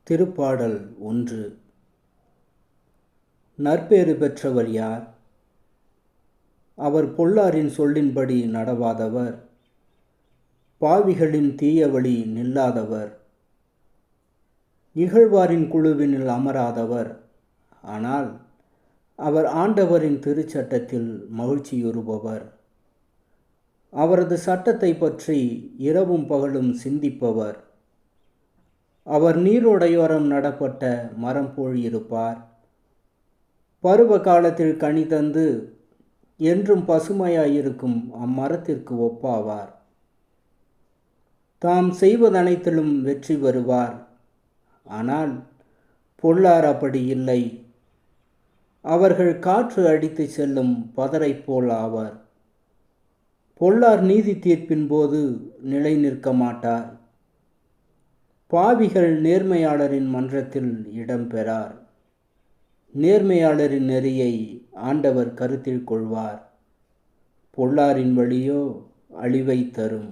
திருப்பாடல் 1. நற்பேறு பெற்றவர் யார்? அவர் பொல்லாரின் சொல்லின்படி நடவாதவர், பாவிகளின் தீய வழி நில்லாதவர், இகழ்வாரின் குழுவினில் அமராதவர். ஆனால் அவர் ஆண்டவரின் திருச்சட்டத்தில் மகிழ்ச்சியுறுபவர். அவரது சட்டத்தை பற்றி இரவும் பகலும் சிந்திப்பவர். அவர் நீரோடையோரம் நடப்பட்ட மரம் போல் இருப்பார். பருவ காலத்தில் கனி தந்து என்றும் பசுமையாயிருக்கும் அம்மரத்திற்கு ஒப்பாவார். தாம் செய்வதனைத்திலும் வெற்றி பெறுவார். ஆனால் பொல்லார் அப்படி இல்லை. அவர்கள் காற்று அடித்து செல்லும் பதரை போல் ஆவர். பொல்லார் நீதி தீர்ப்பின் போது நிலை நிற்க மாட்டார். பாவிகள் நேர்மையாளரின் மன்றத்தில் இடம் பெறார். நேர்மையாளரின் நெறியை ஆண்டவர் கருத்தில் கொள்வார். பொல்லாரின் வழியோ அழிவை தரும்.